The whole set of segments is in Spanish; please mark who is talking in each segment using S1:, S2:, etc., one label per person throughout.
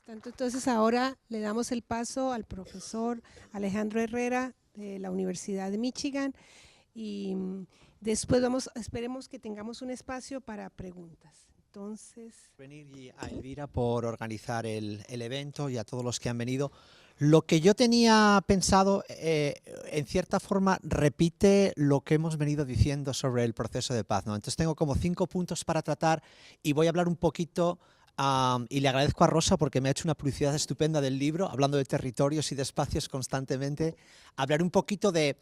S1: tanto, entonces ahora le damos el paso al profesor Alejandro Herrera de la Universidad de Michigan y después esperemos que tengamos un espacio para preguntas. Entonces,
S2: Venir y a Elvira por organizar el evento y a todos los que han venido. Lo que yo tenía pensado, en cierta forma, repite lo que hemos venido diciendo sobre el proceso de paz, ¿no? Entonces tengo como 5 puntos para tratar y voy a hablar un poquito, y le agradezco a Rosa porque me ha hecho una publicidad estupenda del libro, hablando de territorios y de espacios constantemente, hablar un poquito de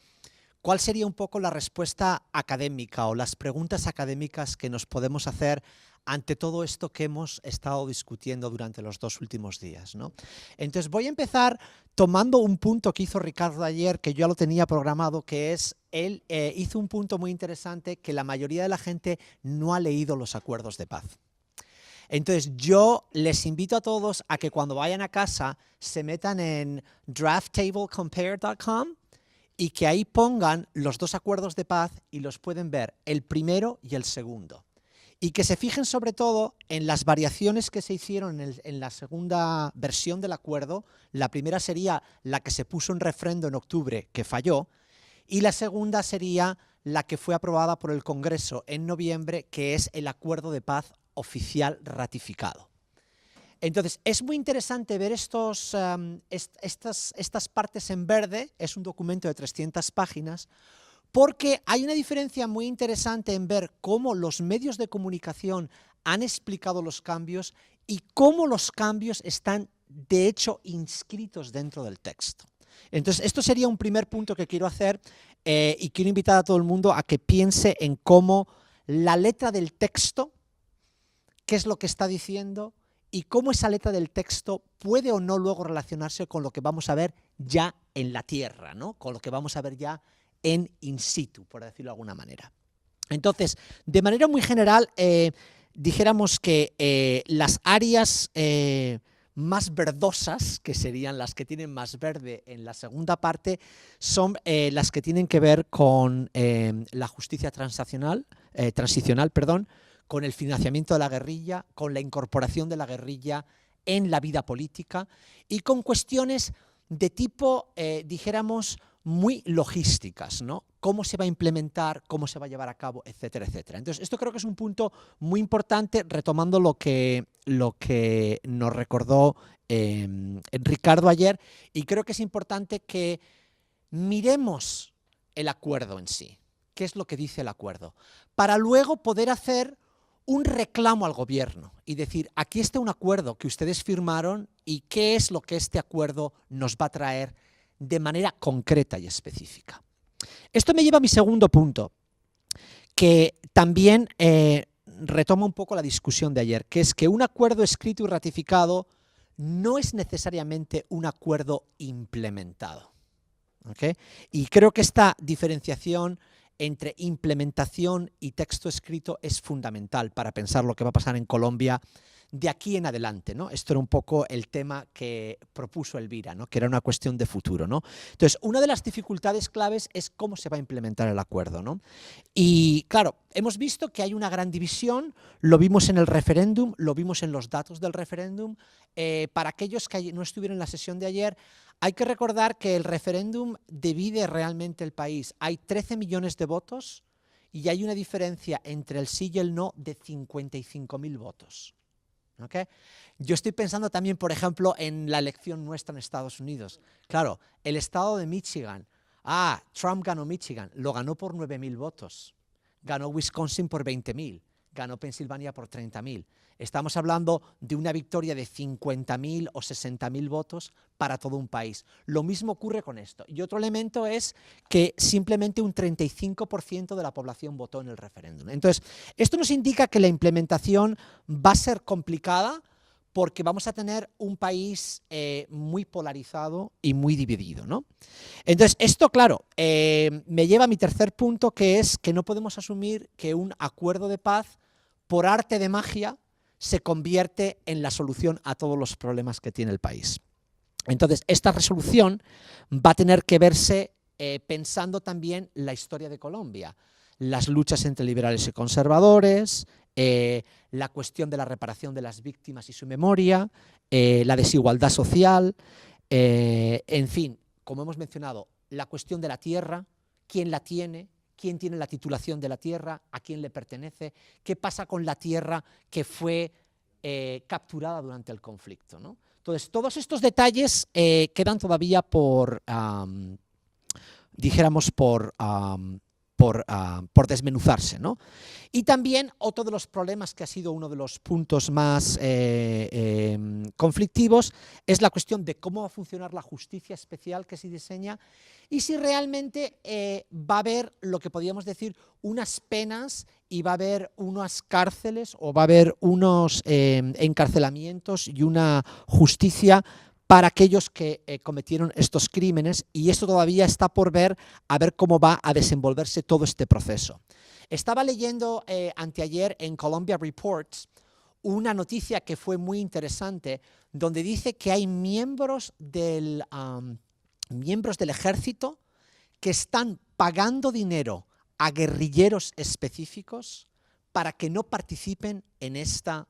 S2: cuál sería un poco la respuesta académica o las preguntas académicas que nos podemos hacer ante todo esto que hemos estado discutiendo durante los 2 últimos días, ¿no? Entonces voy a empezar tomando un punto que hizo Ricardo ayer, que yo ya lo tenía programado, que es, él hizo un punto muy interesante, que la mayoría de la gente no ha leído los acuerdos de paz. Entonces yo les invito a todos a que cuando vayan a casa se metan en drafttablecompare.com y que ahí pongan los 2 acuerdos de paz y los pueden ver, el primero y el segundo. Y que se fijen sobre todo en las variaciones que se hicieron en la segunda versión del acuerdo. La primera sería la que se puso en refrendo en octubre, que falló, y la segunda sería la que fue aprobada por el Congreso en noviembre, que es el acuerdo de paz oficial ratificado. Entonces, es muy interesante ver estas partes en verde. Es un documento de 300 páginas, porque hay una diferencia muy interesante en ver cómo los medios de comunicación han explicado los cambios y cómo los cambios están, de hecho, inscritos dentro del texto. Entonces, esto sería un primer punto que quiero hacer, y quiero invitar a todo el mundo a que piense en cómo la letra del texto, qué es lo que está diciendo, y cómo esa letra del texto puede o no luego relacionarse con lo que vamos a ver ya en la tierra, ¿no? Con lo que vamos a ver ya en in situ, por decirlo de alguna manera. Entonces, de manera muy general, dijéramos que las áreas más verdosas, que serían las que tienen más verde en la segunda parte, son las que tienen que ver con la justicia transicional, con el financiamiento de la guerrilla, con la incorporación de la guerrilla en la vida política y con cuestiones de tipo, dijéramos, muy logísticas, ¿no? Cómo se va a implementar, cómo se va a llevar a cabo, etcétera, etcétera. Entonces, esto creo que es un punto muy importante, retomando lo que nos recordó Ricardo ayer, y creo que es importante que miremos el acuerdo en sí, qué es lo que dice el acuerdo, para luego poder hacer un reclamo al gobierno y decir, aquí está un acuerdo que ustedes firmaron y qué es lo que este acuerdo nos va a traer de manera concreta y específica. Esto me lleva a mi segundo punto, que también retoma un poco la discusión de ayer, que es que un acuerdo escrito y ratificado no es necesariamente un acuerdo implementado. ¿Okay? Y creo que esta diferenciación entre implementación y texto escrito es fundamental para pensar lo que va a pasar en Colombia de aquí en adelante, ¿no? Esto era un poco el tema que propuso Elvira, ¿no? Que era una cuestión de futuro, ¿no? Entonces, una de las dificultades claves es cómo se va a implementar el acuerdo, ¿no? Y claro, hemos visto que hay una gran división, lo vimos en el referéndum, lo vimos en los datos del referéndum. Para aquellos que no estuvieron en la sesión de ayer, hay que recordar que el referéndum divide realmente el país. Hay 13 millones de votos y hay una diferencia entre el sí y el no de 55.000 votos. ¿Okay? Yo estoy pensando también, por ejemplo, en la elección nuestra en Estados Unidos. Claro, el estado de Michigan. Trump ganó Michigan, lo ganó por 9.000 votos. Ganó Wisconsin por 20.000. Ganó Pensilvania por 30.000. Estamos hablando de una victoria de 50.000 o 60.000 votos para todo un país. Lo mismo ocurre con esto. Y otro elemento es que simplemente un 35% de la población votó en el referéndum. Entonces, esto nos indica que la implementación va a ser complicada porque vamos a tener un país muy polarizado y muy dividido, ¿no? Entonces, esto, claro, me lleva a mi tercer punto, que es que no podemos asumir que un acuerdo de paz, por arte de magia, se convierte en la solución a todos los problemas que tiene el país. Entonces, esta resolución va a tener que verse pensando también la historia de Colombia, las luchas entre liberales y conservadores, la cuestión de la reparación de las víctimas y su memoria, la desigualdad social, en fin, como hemos mencionado, la cuestión de la tierra, quién la tiene, quién tiene la titulación de la tierra, a quién le pertenece, qué pasa con la tierra que fue capturada durante el conflicto, ¿no? Entonces, todos estos detalles quedan todavía por, dijéramos, por desmenuzarse, ¿no? Y también otro de los problemas que ha sido uno de los puntos más conflictivos es la cuestión de cómo va a funcionar la justicia especial que se diseña y si realmente va a haber lo que podríamos decir unas penas y va a haber unas cárceles o va a haber unos encarcelamientos y una justicia para aquellos que cometieron estos crímenes, y esto todavía está por ver, a ver cómo va a desenvolverse todo este proceso. Estaba leyendo anteayer en Columbia Reports una noticia que fue muy interesante, donde dice que hay miembros del ejército que están pagando dinero a guerrilleros específicos para que no participen en este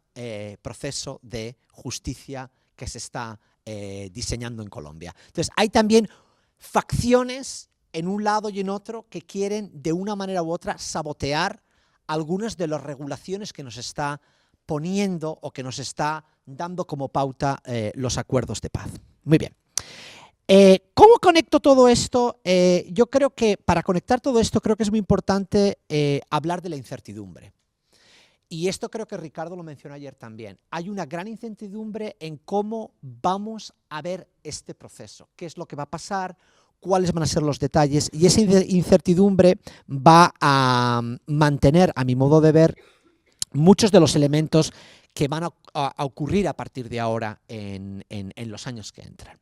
S2: proceso de justicia que se está diseñando en Colombia. Entonces, hay también facciones en un lado y en otro que quieren de una manera u otra sabotear algunas de las regulaciones que nos está poniendo o que nos está dando como pauta los acuerdos de paz. Muy bien. ¿Cómo conecto todo esto? Yo creo que para conectar todo esto creo que es muy importante hablar de la incertidumbre. Y esto creo que Ricardo lo mencionó ayer también. Hay una gran incertidumbre en cómo vamos a ver este proceso, qué es lo que va a pasar, cuáles van a ser los detalles, y esa incertidumbre va a mantener, a mi modo de ver, muchos de los elementos que van a ocurrir a partir de ahora en los años que entran.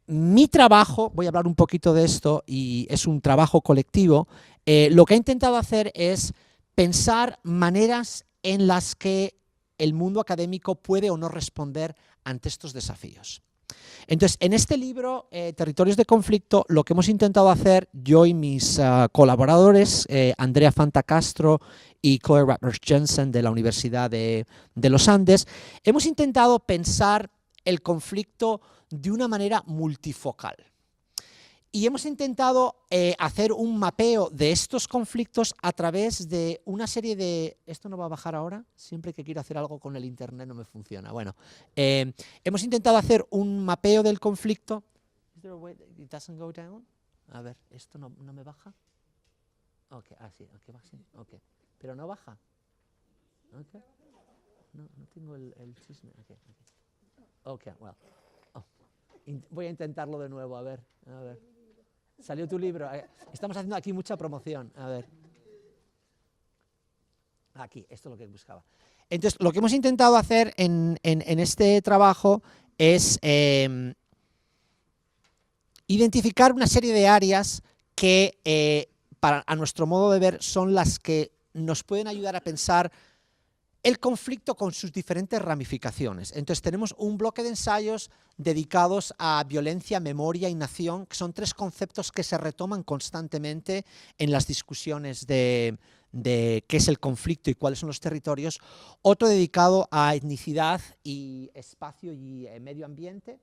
S2: Mi trabajo, voy a hablar un poquito de esto, y es un trabajo colectivo, lo que he intentado hacer es pensar maneras en las que el mundo académico puede o no responder ante estos desafíos. Entonces, en este libro, Territorios de Conflicto, lo que hemos intentado hacer, yo y mis colaboradores, Andrea Fanta Castro y Chloe Ratner-Jensen de la Universidad de los Andes, hemos intentado pensar el conflicto de una manera multifocal. Y hemos intentado hacer un mapeo de estos conflictos a través de una serie de... ¿Esto no va a bajar ahora? Siempre que quiero hacer algo con el internet no me funciona. Bueno, hemos intentado hacer un mapeo del conflicto. A ver, ¿esto no me baja? Ok, sí, okay, va, sí, okay. Pero no baja. Okay. No tengo el chisme. Okay, well. Voy a intentarlo de nuevo, a ver. Salió tu libro. Estamos haciendo aquí mucha promoción. A ver. Aquí, esto es lo que buscaba. Entonces, lo que hemos intentado hacer en este trabajo es identificar una serie de áreas que, a nuestro modo de ver, son las que nos pueden ayudar a pensar el conflicto con sus diferentes ramificaciones. Entonces tenemos un bloque de ensayos dedicados a violencia, memoria y nación, que son tres conceptos que se retoman constantemente en las discusiones de qué es el conflicto y cuáles son los territorios. Otro dedicado a etnicidad y espacio y medio ambiente.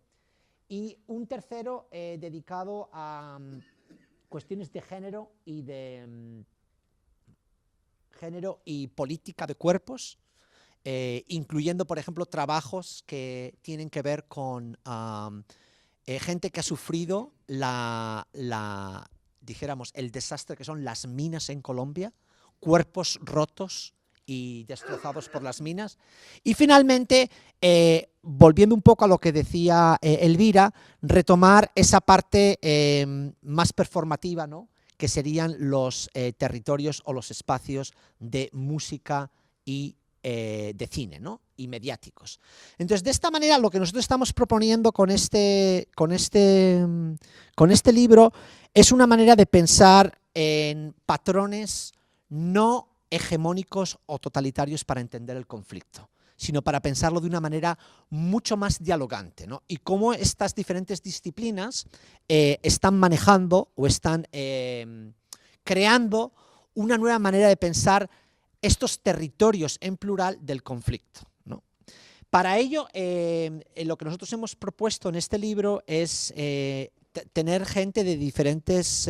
S2: Y un tercero dedicado a cuestiones de género y política de cuerpos, incluyendo, por ejemplo, trabajos que tienen que ver con gente que ha sufrido dijéramos, el desastre que son las minas en Colombia, cuerpos rotos y destrozados por las minas. Y finalmente, volviendo un poco a lo que decía Elvira, retomar esa parte más performativa, ¿no?, que serían los territorios o los espacios de música y de cine, ¿no?, y mediáticos. Entonces, de esta manera, lo que nosotros estamos proponiendo con este libro es una manera de pensar en patrones no hegemónicos o totalitarios para entender el conflicto, sino para pensarlo de una manera mucho más dialogante, ¿no? Y cómo estas diferentes disciplinas están manejando o están creando una nueva manera de pensar estos territorios en plural del conflicto, ¿no? Para ello, lo que nosotros hemos propuesto en este libro es tener gente de diferentes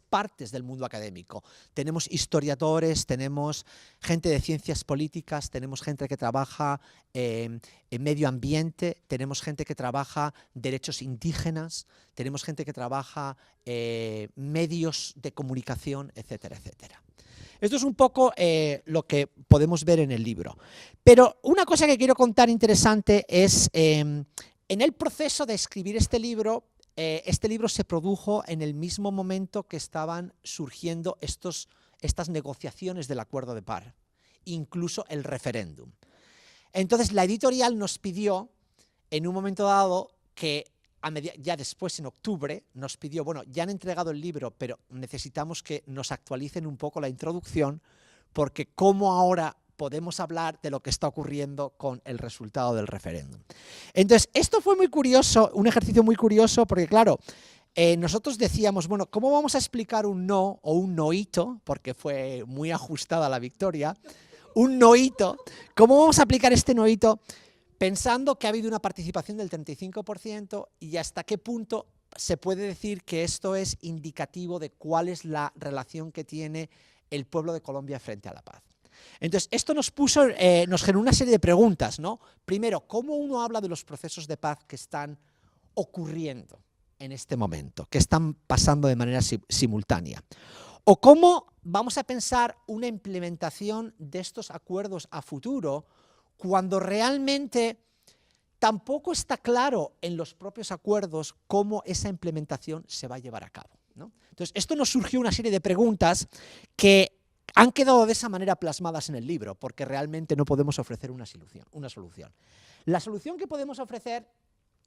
S2: partes del mundo académico. Tenemos historiadores, tenemos gente de ciencias políticas, tenemos gente que trabaja en medio ambiente, tenemos gente que trabaja derechos indígenas, tenemos gente que trabaja medios de comunicación, etcétera, etcétera. Esto es un poco lo que podemos ver en el libro. Pero una cosa que quiero contar interesante es, en el proceso de escribir este libro se produjo en el mismo momento que estaban surgiendo estas negociaciones del acuerdo de paz, incluso el referéndum. Entonces la editorial nos pidió, en un momento dado, que ya después, en octubre, nos pidió, bueno, ya han entregado el libro, pero necesitamos que nos actualicen un poco la introducción, porque cómo ahora podemos hablar de lo que está ocurriendo con el resultado del referéndum. Entonces, esto fue muy curioso, un ejercicio muy curioso, porque claro, nosotros decíamos, bueno, ¿cómo vamos a explicar un no o un noíto? Porque fue muy ajustada la victoria. Un noíto, ¿cómo vamos a aplicar este noíto? Pensando que ha habido una participación del 35% y hasta qué punto se puede decir que esto es indicativo de cuál es la relación que tiene el pueblo de Colombia frente a la paz. Entonces, esto nos generó una serie de preguntas, ¿no? Primero, ¿cómo uno habla de los procesos de paz que están ocurriendo en este momento, que están pasando de manera simultánea? ¿O cómo vamos a pensar una implementación de estos acuerdos a futuro cuando realmente tampoco está claro en los propios acuerdos cómo esa implementación se va a llevar a cabo, ¿no? Entonces, esto nos surgió una serie de preguntas que han quedado de esa manera plasmadas en el libro, porque realmente no podemos ofrecer una solución. La solución que podemos ofrecer,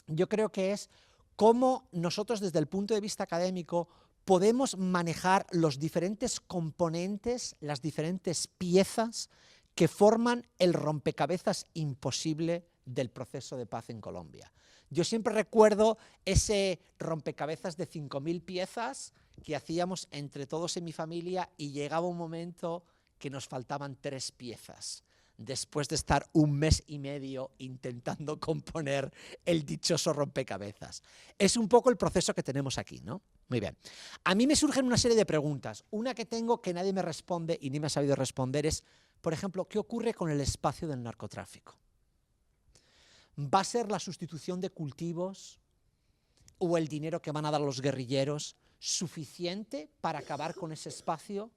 S2: yo creo que es cómo nosotros desde el punto de vista académico podemos manejar los diferentes componentes, las diferentes piezas que forman el rompecabezas imposible del proceso de paz en Colombia. Yo siempre recuerdo ese rompecabezas de 5.000 piezas que hacíamos entre todos en mi familia y llegaba un momento que nos faltaban 3 piezas, después de estar 1 mes y medio intentando componer el dichoso rompecabezas. Es un poco el proceso que tenemos aquí, ¿no? Muy bien. A mí me surgen una serie de preguntas. Una que tengo que nadie me responde y ni me ha sabido responder es, por ejemplo, ¿qué ocurre con el espacio del narcotráfico? ¿Va a ser la sustitución de cultivos o el dinero que van a dar los guerrilleros suficiente para acabar con ese espacio?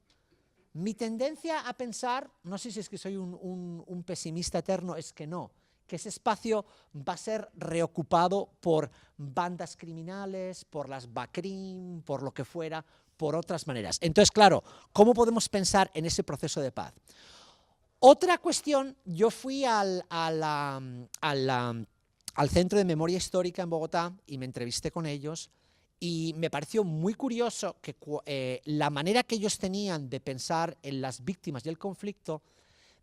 S2: Mi tendencia a pensar, no sé si es que soy un pesimista eterno, es que no, que ese espacio va a ser reocupado por bandas criminales, por las BACRIM, por lo que fuera, por otras maneras. Entonces, claro, ¿cómo podemos pensar en ese proceso de paz? Otra cuestión, yo fui al Centro de Memoria Histórica en Bogotá y me entrevisté con ellos y me pareció muy curioso que la manera que ellos tenían de pensar en las víctimas y el conflicto,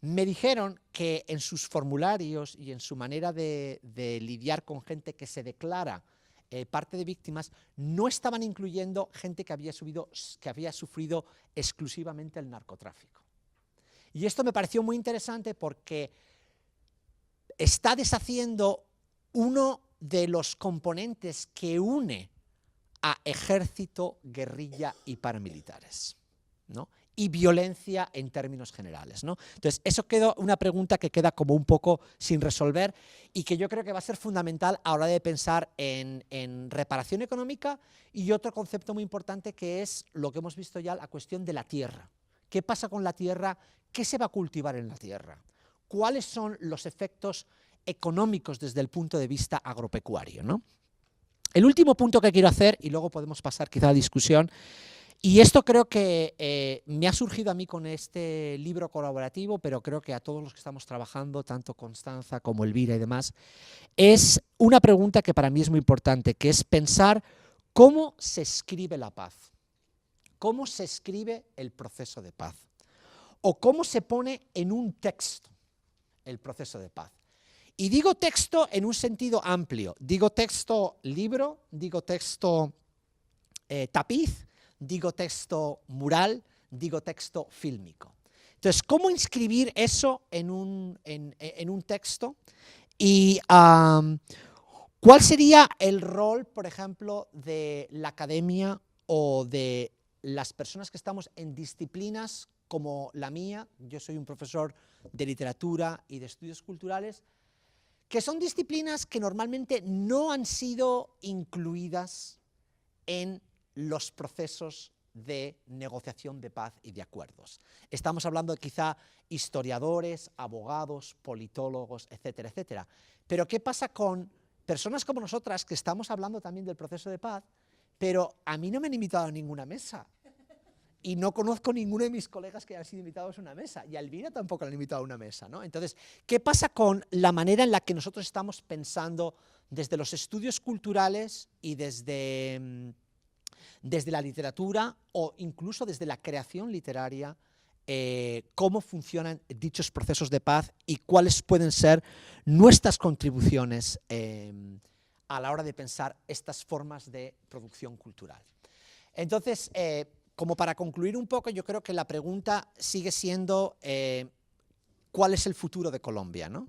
S2: me dijeron que en sus formularios y en su manera de lidiar con gente que se declara parte de víctimas, no estaban incluyendo gente que había sufrido exclusivamente el narcotráfico. Y esto me pareció muy interesante porque está deshaciendo uno de los componentes que une a ejército, guerrilla y paramilitares, ¿no? Y violencia en términos generales, ¿no? Entonces, eso quedó una pregunta que queda como un poco sin resolver y que yo creo que va a ser fundamental a la hora de pensar en reparación económica y otro concepto muy importante que es lo que hemos visto ya, la cuestión de la tierra. ¿Qué pasa con la tierra? ¿Qué se va a cultivar en la tierra? ¿Cuáles son los efectos económicos desde el punto de vista agropecuario, ¿no? El último punto que quiero hacer, y luego podemos pasar quizá a la discusión, y esto creo que me ha surgido a mí con este libro colaborativo, pero creo que a todos los que estamos trabajando, tanto Constanza como Elvira y demás, es una pregunta que para mí es muy importante, que es pensar cómo se escribe la paz, cómo se escribe el proceso de paz, o cómo se pone en un texto el proceso de paz. Y digo texto en un sentido amplio, digo texto libro, digo texto tapiz, digo texto mural, digo texto fílmico. Entonces, ¿cómo inscribir eso en un texto? Y ¿cuál sería el rol, por ejemplo, de la academia o de las personas que estamos en disciplinas como la mía? Yo soy un profesor de literatura y de estudios culturales, que son disciplinas que normalmente no han sido incluidas en los procesos de negociación de paz y de acuerdos. Estamos hablando de quizá historiadores, abogados, politólogos, etcétera, etcétera. Pero ¿qué pasa con personas como nosotras que estamos hablando también del proceso de paz, pero a mí no me han invitado a ninguna mesa? Y no conozco ninguno de mis colegas que hayan sido invitados a una mesa, y a Elvira tampoco la han invitado a una mesa, ¿no? Entonces, ¿qué pasa con la manera en la que nosotros estamos pensando desde los estudios culturales y desde la literatura o incluso desde la creación literaria, cómo funcionan dichos procesos de paz y cuáles pueden ser nuestras contribuciones a la hora de pensar estas formas de producción cultural? Entonces, como para concluir un poco, yo creo que la pregunta sigue siendo ¿cuál es el futuro de Colombia, ¿no?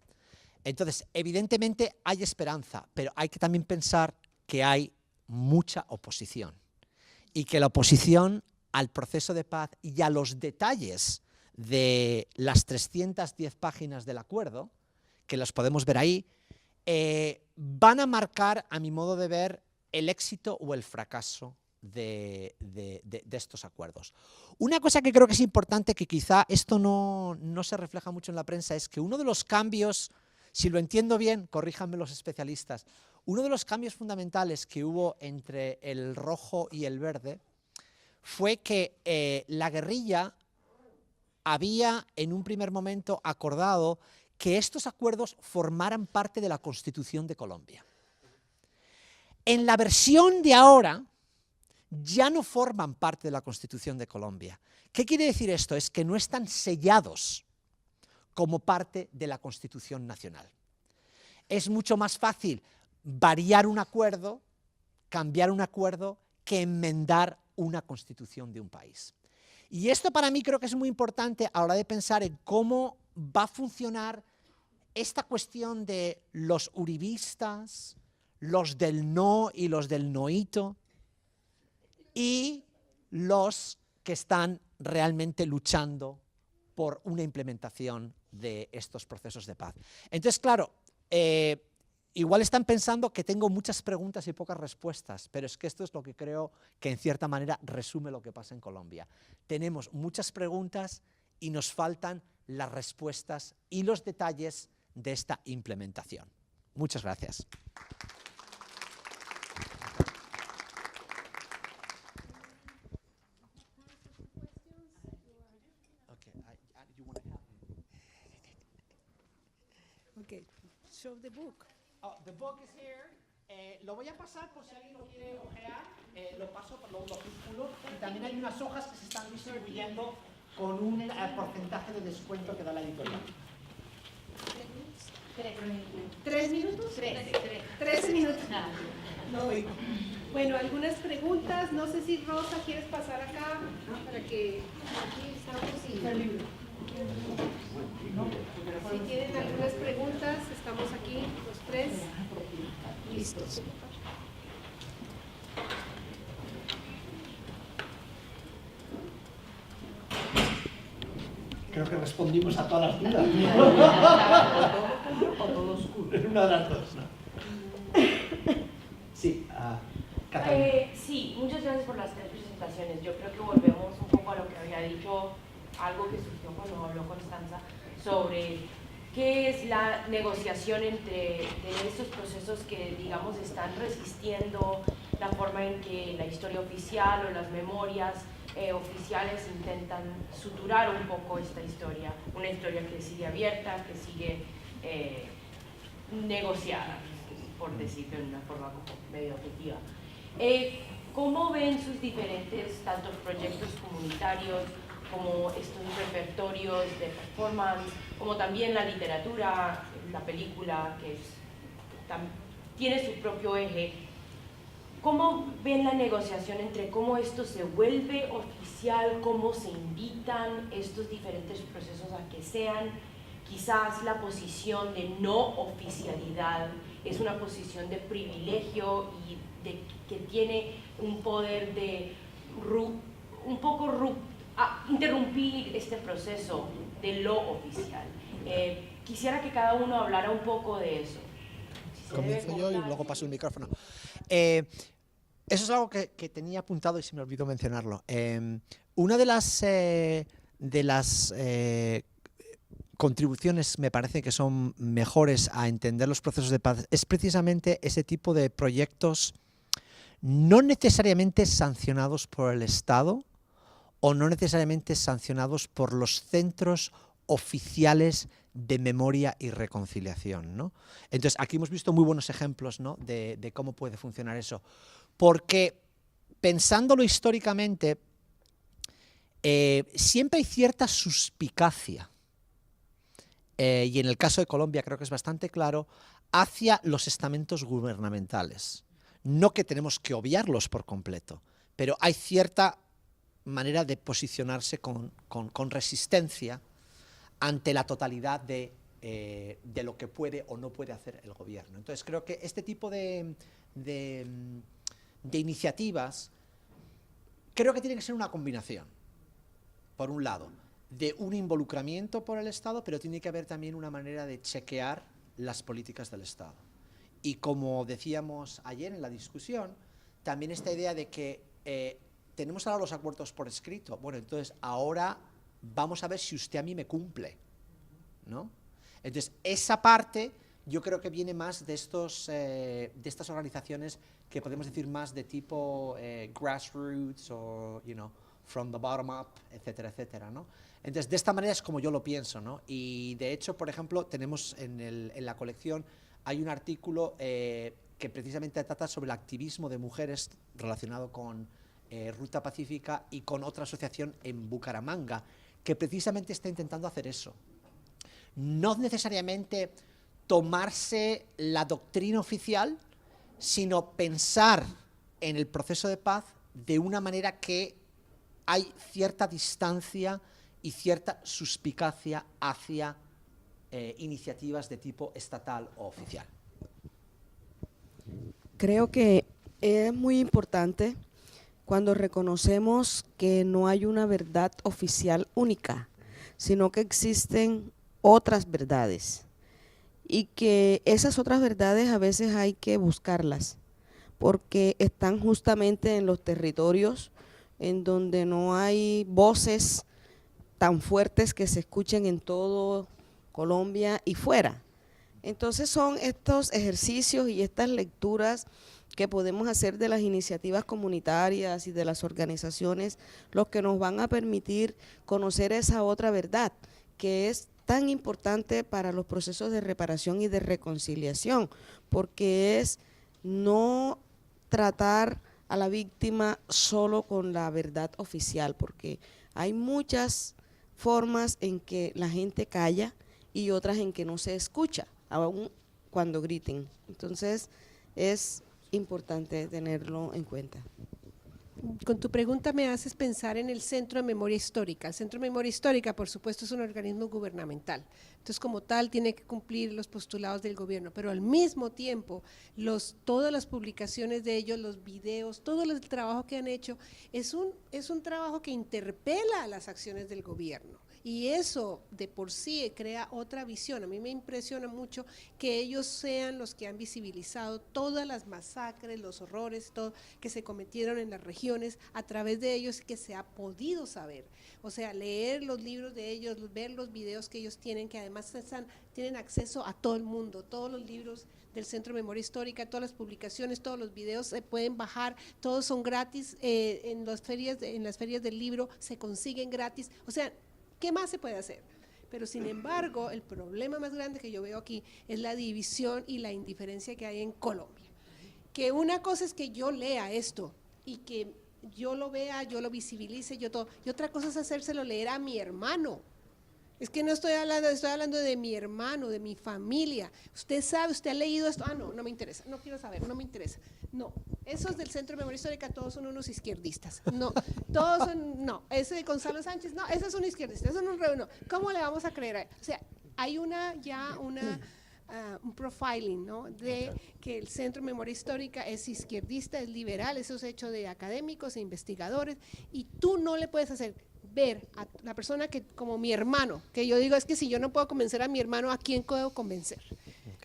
S2: Entonces, evidentemente hay esperanza, pero hay que también pensar que hay mucha oposición y que la oposición al proceso de paz y a los detalles de las 310 páginas del acuerdo, que los podemos ver ahí, van a marcar, a mi modo de ver, el éxito o el fracaso de estos acuerdos. Una cosa que creo que es importante, que quizá esto no se refleja mucho en la prensa, es que uno de los cambios, si lo entiendo bien, corríjanme los especialistas, uno de los cambios fundamentales que hubo entre el rojo y el verde fue que la guerrilla había en un primer momento acordado que estos acuerdos formaran parte de la Constitución de Colombia. En la versión de ahora ya no forman parte de la Constitución de Colombia. ¿Qué quiere decir esto? Es que no están sellados como parte de la Constitución nacional. Es mucho más fácil variar un acuerdo, cambiar un acuerdo, que enmendar una constitución de un país. Y esto para mí creo que es muy importante a la hora de pensar en cómo va a funcionar esta cuestión de los uribistas, los del no y los del noíto, y los que están realmente luchando por una implementación de estos procesos de paz. Entonces, claro, igual están pensando que tengo muchas preguntas y pocas respuestas, pero es que esto es lo que creo que en cierta manera resume lo que pasa en Colombia. Tenemos muchas preguntas y nos faltan las respuestas y los detalles de esta implementación. Muchas gracias.
S1: Okay, show the book.
S2: Oh, the book is here. Lo voy a pasar por si alguien lo quiere ojear. Lo paso, lo circulo. Y también hay unas hojas que se están distribuyendo con un porcentaje de descuento que da la editorial.
S1: 3 minutos. 3 minutos. No oigo. Bueno, algunas preguntas. No sé si Rosa quieres pasar acá para que aquí estamos y el libro. Si tienen algunas preguntas, estamos aquí los tres listos.
S2: Creo que respondimos a todas las dudas.
S3: O todo oscuro.
S2: Una de las dos, ¿no? Sí, Catalina.
S3: Sí, muchas gracias por las tres presentaciones. Yo creo que volvemos un poco a lo que había dicho, algo que surgió cuando habló Constanza, sobre qué es la negociación entre estos procesos que, digamos, están resistiendo la forma en que la historia oficial o las memorias oficiales intentan suturar un poco esta historia, una historia que sigue abierta, que sigue negociada, por decirlo de una forma medio objetiva. ¿Cómo ven sus diferentes, tanto proyectos comunitarios, como estos repertorios de performance, como también la literatura, la película, que tiene su propio eje? ¿Cómo ven la negociación entre cómo esto se vuelve oficial, cómo se invitan estos diferentes procesos a que sean? Quizás la posición de no oficialidad es una posición de privilegio y que tiene un poder de interrumpir este proceso de lo oficial. Quisiera que cada uno hablara un poco de eso.
S2: Comienzo yo y luego paso el micrófono. Eso es algo que tenía apuntado y se me olvidó mencionarlo. Una de las contribuciones, me parece, que son mejores a entender los procesos de paz es precisamente ese tipo de proyectos no necesariamente sancionados por el Estado o no necesariamente sancionados por los centros oficiales de memoria y reconciliación, ¿no? Entonces, aquí hemos visto muy buenos ejemplos, ¿no?, de cómo puede funcionar eso. Porque, pensándolo históricamente, siempre hay cierta suspicacia, y en el caso de Colombia creo que es bastante claro, hacia los estamentos gubernamentales. No que tenemos que obviarlos por completo, pero hay cierta manera de posicionarse con resistencia ante la totalidad de lo que puede o no puede hacer el gobierno. Entonces creo que este tipo de iniciativas creo que tiene que ser una combinación, por un lado, de un involucramiento por el Estado, pero tiene que haber también una manera de chequear las políticas del Estado. Y como decíamos ayer en la discusión, también esta idea de que tenemos ahora los acuerdos por escrito. Bueno, entonces ahora vamos a ver si usted a mí me cumple, ¿no? Entonces, esa parte yo creo que viene más de estas organizaciones que podemos decir más de tipo grassroots o, from the bottom up, etcétera, etcétera, ¿no? Entonces, de esta manera es como yo lo pienso, ¿no? Y de hecho, por ejemplo, tenemos en la colección, hay un artículo que precisamente trata sobre el activismo de mujeres relacionado con Ruta Pacífica y con otra asociación en Bucaramanga, que precisamente está intentando hacer eso. No necesariamente tomarse la doctrina oficial, sino pensar en el proceso de paz de una manera que hay cierta distancia y cierta suspicacia hacia iniciativas de tipo estatal o oficial.
S4: Creo que es muy importante cuando reconocemos que no hay una verdad oficial única, sino que existen otras verdades y que esas otras verdades a veces hay que buscarlas porque están justamente en los territorios en donde no hay voces tan fuertes que se escuchen en todo Colombia y fuera. Entonces son estos ejercicios y estas lecturas que podemos hacer de las iniciativas comunitarias y de las organizaciones los que nos van a permitir conocer esa otra verdad que es tan importante para los procesos de reparación y de reconciliación, porque es no tratar a la víctima solo con la verdad oficial, porque hay muchas formas en que la gente calla y otras en que no se escucha, aún cuando griten. Entonces es importante tenerlo en cuenta.
S1: Con tu pregunta me haces pensar en el Centro de Memoria Histórica. El Centro de Memoria Histórica, por supuesto, es un organismo gubernamental. Entonces, como tal, tiene que cumplir los postulados del gobierno, pero al mismo tiempo, todas las publicaciones de ellos, los videos, todo el trabajo que han hecho, es un trabajo que interpela a las acciones del gobierno. Y eso de por sí crea otra visión. A mí me impresiona mucho que ellos sean los que han visibilizado todas las masacres, los horrores, todo que se cometieron en las regiones a través de ellos que se ha podido saber. O sea, leer los libros de ellos, ver los videos que ellos tienen, que además tienen acceso a todo el mundo, todos los libros del Centro de Memoria Histórica, todas las publicaciones, todos los videos se pueden bajar, todos son gratis, en las ferias del libro se consiguen gratis. O sea, ¿qué más se puede hacer? Pero sin embargo, el problema más grande que yo veo aquí es la división y la indiferencia que hay en Colombia. Que una cosa es que yo lea esto y que yo lo vea, yo lo visibilice, yo todo, y otra cosa es hacérselo leer a mi hermano, Es que no estoy hablando de mi hermano, de mi familia. Usted sabe, usted ha leído esto. No, no me interesa, no quiero saber, no me interesa. No, esos del Centro de Memoria Histórica todos son unos izquierdistas. No, todos son, no, ese de Gonzalo Sánchez, no, ese es un izquierdista, ese es un no. ¿Cómo le vamos a creer a él? O sea, hay un profiling, ¿no? De que el Centro de Memoria Histórica es izquierdista, es liberal, eso es hecho de académicos e investigadores, y tú no le puedes hacer ver a la persona que, como mi hermano, que yo digo, es que si yo no puedo convencer a mi hermano, ¿a quién puedo convencer?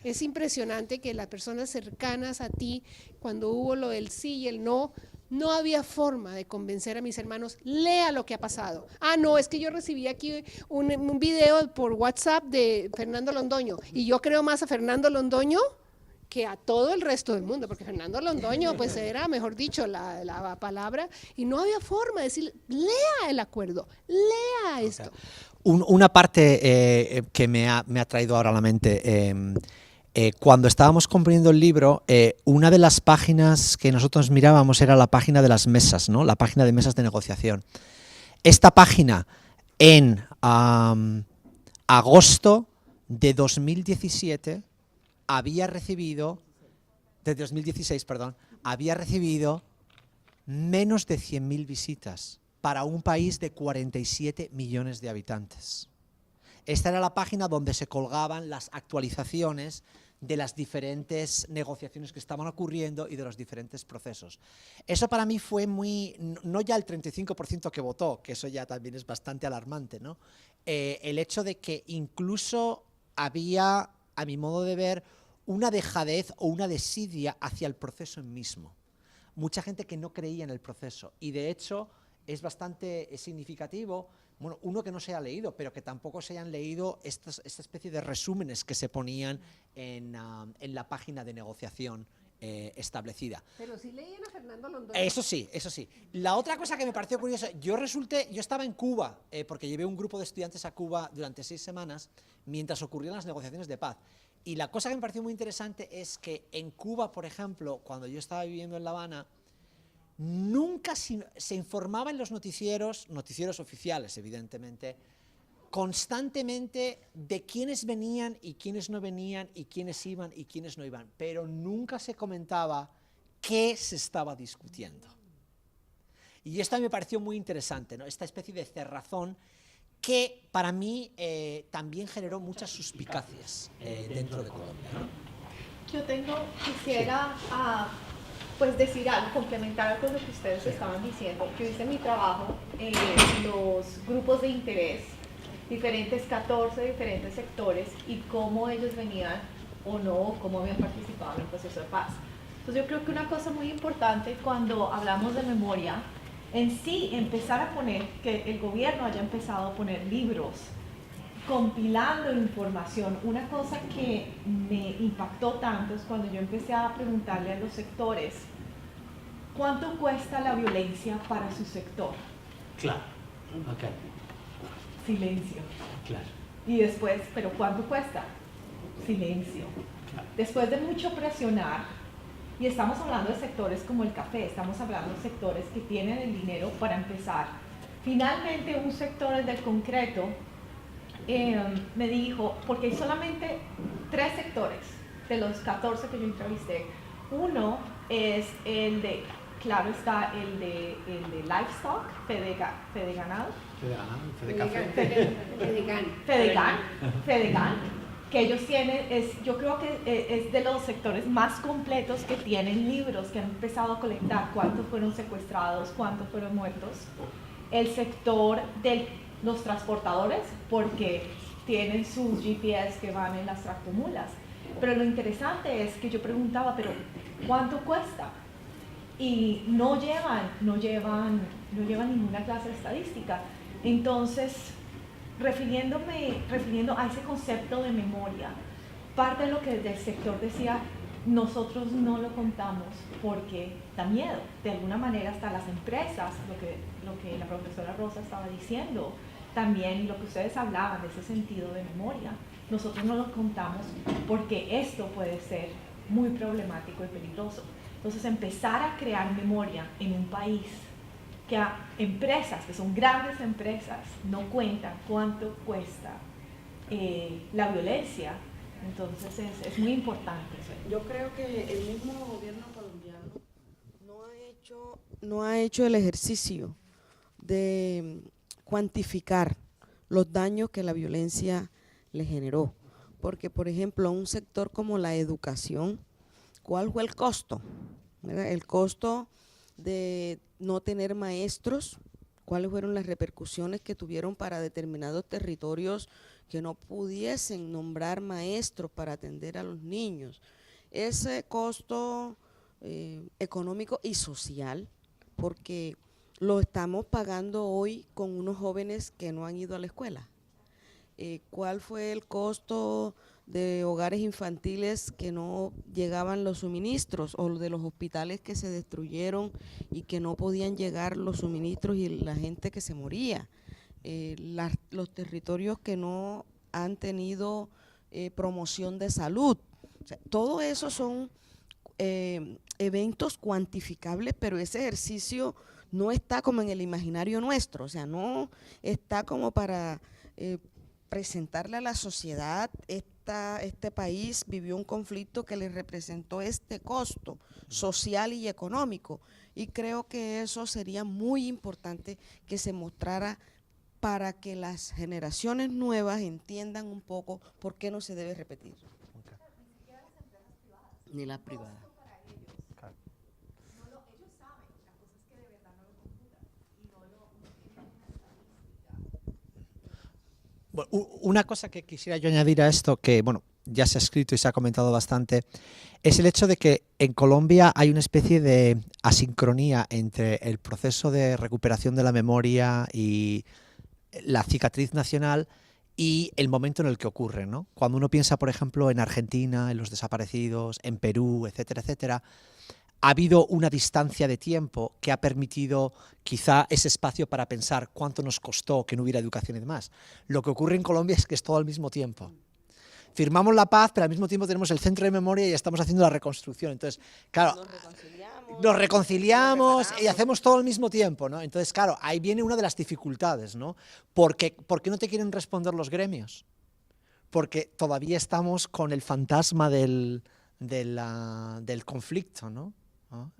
S1: Es impresionante que las personas cercanas a ti, cuando hubo lo del sí y el no, no había forma de convencer a mis hermanos, lea lo que ha pasado. No, es que yo recibí aquí un video por WhatsApp de Fernando Londoño, y yo creo más a Fernando Londoño que a todo el resto del mundo, porque Fernando Londoño pues era, mejor dicho, la palabra, y no había forma de decir, lea el acuerdo, lea esto.
S2: Una parte que me ha traído ahora a la mente, cuando estábamos componiendo el libro, una de las páginas que nosotros mirábamos era la página de las mesas, ¿no? La página de mesas de negociación. Esta página en agosto de 2017 había recibido, de 2016, perdón, había recibido menos de 100.000 visitas para un país de 47 millones de habitantes. Esta era la página donde se colgaban las actualizaciones de las diferentes negociaciones que estaban ocurriendo y de los diferentes procesos. Eso para mí fue muy, no ya el 35% que votó, que eso ya también es bastante alarmante, ¿no? El hecho de que incluso había, a mi modo de ver, una dejadez o una desidia hacia el proceso en mismo. Mucha gente que no creía en el proceso, y de hecho es bastante significativo, bueno, uno que no se haya leído, pero que tampoco se hayan leído esta especie de resúmenes que se ponían en la página de negociación establecida.
S1: Pero sí leían a Fernando Londoño.
S2: Eso sí, eso sí. La otra cosa que me pareció curiosa, yo estaba en Cuba, porque llevé un grupo de estudiantes a Cuba durante 6 semanas, mientras ocurrían las negociaciones de paz. Y la cosa que me pareció muy interesante es que en Cuba, por ejemplo, cuando yo estaba viviendo en La Habana, nunca se informaba en los noticieros oficiales, evidentemente, constantemente de quiénes venían y quiénes no venían y quiénes iban y quiénes no iban, pero nunca se comentaba qué se estaba discutiendo. Y esto a mí me pareció muy interesante, ¿no? Esta especie de cerrazón que para mí también generó muchas suspicacias dentro de Colombia, ¿no?
S5: Yo quisiera pues decir algo, complementar algo de lo que ustedes estaban diciendo. Yo hice mi trabajo en los grupos de interés, 14 diferentes sectores, y cómo ellos venían o no, cómo habían participado en el proceso de paz. Entonces yo creo que una cosa muy importante cuando hablamos de memoria, en sí empezar a poner, que el gobierno haya empezado a poner libros, compilando información. Una cosa que me impactó tanto es cuando yo empecé a preguntarle a los sectores, ¿cuánto cuesta la violencia para su sector?
S6: Claro, ok.
S5: Silencio.
S6: Claro.
S5: Y después, ¿pero cuánto cuesta? Silencio.
S6: Claro.
S5: Después de mucho presionar, y estamos hablando de sectores como el café, estamos hablando de sectores que tienen el dinero para empezar. Finalmente, un sector, el del concreto, me dijo, porque hay solamente 3 sectores de los 14 que yo entrevisté. Uno es el de, claro está, el de livestock, Fedeganado, Fedegan, que ellos tienen, yo creo que es de los sectores más completos que tienen libros, que han empezado a colectar cuántos fueron secuestrados, cuántos fueron muertos. El sector de los transportadores, porque tienen sus GPS que van en las tractomulas. Pero lo interesante es que yo preguntaba, ¿pero cuánto cuesta? Y no llevan ninguna clase de estadística. Entonces, refiriendo a ese concepto de memoria, parte de lo que el sector decía, nosotros no lo contamos porque da miedo. De alguna manera hasta las empresas, lo que la profesora Rosa estaba diciendo, también lo que ustedes hablaban de ese sentido de memoria, nosotros no lo contamos porque esto puede ser muy problemático y peligroso. Entonces empezar a crear memoria en un país que a empresas, que son grandes empresas, no cuentan cuánto cuesta la violencia. Entonces es muy importante eso.
S4: Yo creo que el mismo gobierno colombiano no ha hecho el ejercicio de cuantificar los daños que la violencia le generó. Porque, por ejemplo, a un sector como la educación, ¿cuál fue el costo? ¿Verdad? El costo de no tener maestros, cuáles fueron las repercusiones que tuvieron para determinados territorios que no pudiesen nombrar maestros para atender a los niños. Ese costo económico y social, porque lo estamos pagando hoy con unos jóvenes que no han ido a la escuela. ¿Cuál fue el costo de hogares infantiles que no llegaban los suministros, o de los hospitales que se destruyeron y que no podían llegar los suministros y la gente que se moría? Los territorios que no han tenido promoción de salud. O sea, todo eso son eventos cuantificables, pero ese ejercicio no está como en el imaginario nuestro, o sea, no está como para presentarle a la sociedad, este país vivió un conflicto que le representó este costo social y económico, y creo que eso sería muy importante que se mostrara para que las generaciones nuevas entiendan un poco por qué no se debe repetir.
S2: Okay.
S4: Ni las privadas.
S2: Bueno, una cosa que quisiera yo añadir a esto, que bueno, ya se ha escrito y se ha comentado bastante, es el hecho de que en Colombia hay una especie de asincronía entre el proceso de recuperación de la memoria y la cicatriz nacional y el momento en el que ocurre, ¿no? Cuando uno piensa, por ejemplo, en Argentina, en los desaparecidos, en Perú, etcétera, etcétera, ha habido una distancia de tiempo que ha permitido quizá ese espacio para pensar cuánto nos costó que no hubiera educación y demás. Lo que ocurre en Colombia es que es todo al mismo tiempo. Firmamos la paz, pero al mismo tiempo tenemos el centro de memoria y estamos haciendo la reconstrucción. Entonces, claro, nos reconciliamos y hacemos todo al mismo tiempo, ¿no? Entonces, claro, ahí viene una de las dificultades, ¿no? ¿Por qué no te quieren responder los gremios? Porque todavía estamos con el fantasma del conflicto, ¿no?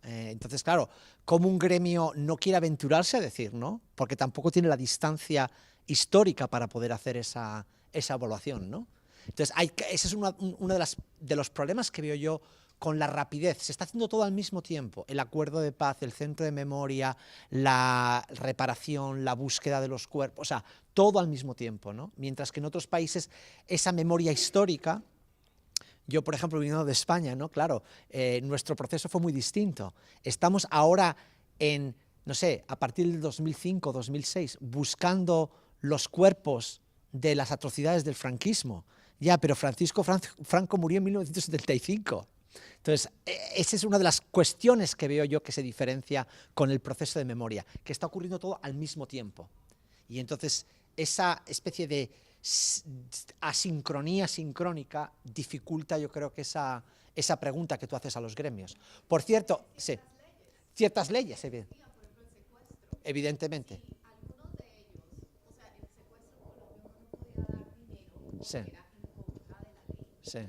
S2: Entonces, claro, como un gremio no quiere aventurarse a decir, ¿no? Porque tampoco tiene la distancia histórica para poder hacer esa evaluación, ¿no? Entonces, ese es uno de los problemas que veo yo con la rapidez. Se está haciendo todo al mismo tiempo. El acuerdo de paz, el centro de memoria, la reparación, la búsqueda de los cuerpos, o sea, todo al mismo tiempo, ¿no? Mientras que en otros países esa memoria histórica. Yo, por ejemplo, viniendo de España, ¿no? Claro, nuestro proceso fue muy distinto. Estamos ahora en, no sé, a partir del 2005, 2006, buscando los cuerpos de las atrocidades del franquismo. Ya, pero Francisco Franco murió en 1975. Entonces, esa es una de las cuestiones que veo yo que se diferencia con el proceso de memoria, que está ocurriendo todo al mismo tiempo. Y entonces, esa especie de asincronía sincrónica dificulta, yo creo, que esa pregunta que tú haces a los gremios. Por cierto, sí, ciertas leyes, evidentemente. Sí. Sí.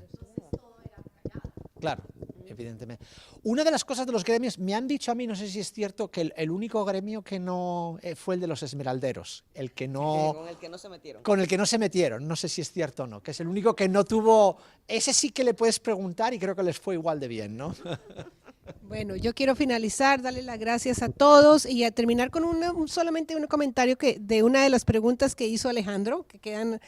S2: Claro, evidentemente. Una de las cosas de los gremios, me han dicho a mí, no sé si es cierto, que el único gremio que no fue el de los esmeralderos, el que no...
S4: Con el que no se metieron.
S2: Con el que no se metieron, no sé si es cierto o no, que es el único que no tuvo... Ese sí que le puedes preguntar y creo que les fue igual de bien, ¿no?
S1: Bueno, yo quiero finalizar, darle las gracias a todos y a terminar con solamente un comentario de una de las preguntas que hizo Alejandro, que quedan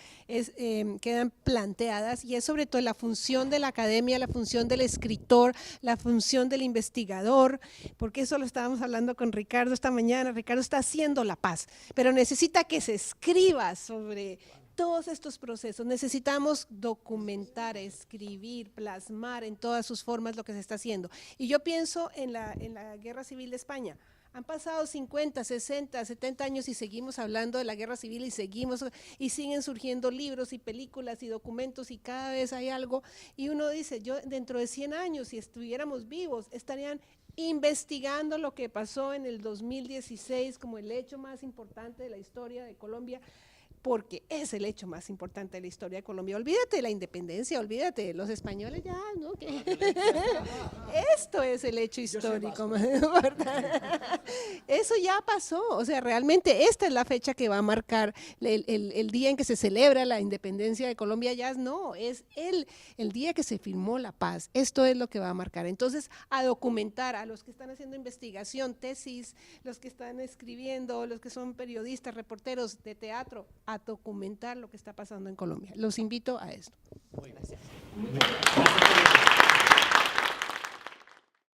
S1: planteadas, y es sobre todo la función de la academia, la función del escritor, la función del investigador, porque eso lo estábamos hablando con Ricardo esta mañana. Ricardo está haciendo la paz, pero necesita que se escriba sobre todos estos procesos. Necesitamos documentar, escribir, plasmar en todas sus formas lo que se está haciendo. Y yo pienso en la Guerra Civil de España. Han pasado 50, 60, 70 años y seguimos hablando de la guerra civil y siguen surgiendo libros y películas y documentos y cada vez hay algo. Y uno dice, yo dentro de 100 años, si estuviéramos vivos, estarían investigando lo que pasó en el 2016 como el hecho más importante de la historia de Colombia, porque es el hecho más importante de la historia de Colombia. Olvídate de la independencia, olvídate, los españoles ya, ¿no? Esto es el hecho histórico más importante. Eso ya pasó, o sea, realmente esta es la fecha que va a marcar el día en que se celebra la independencia de Colombia, ya no, es el día que se firmó la paz, esto es lo que va a marcar. Entonces, a documentar, a los que están haciendo investigación, tesis, los que están escribiendo, los que son periodistas, reporteros de teatro, a documentar lo que está pasando en Colombia. Los invito a esto.
S2: Muy gracias.
S3: Muchas gracias.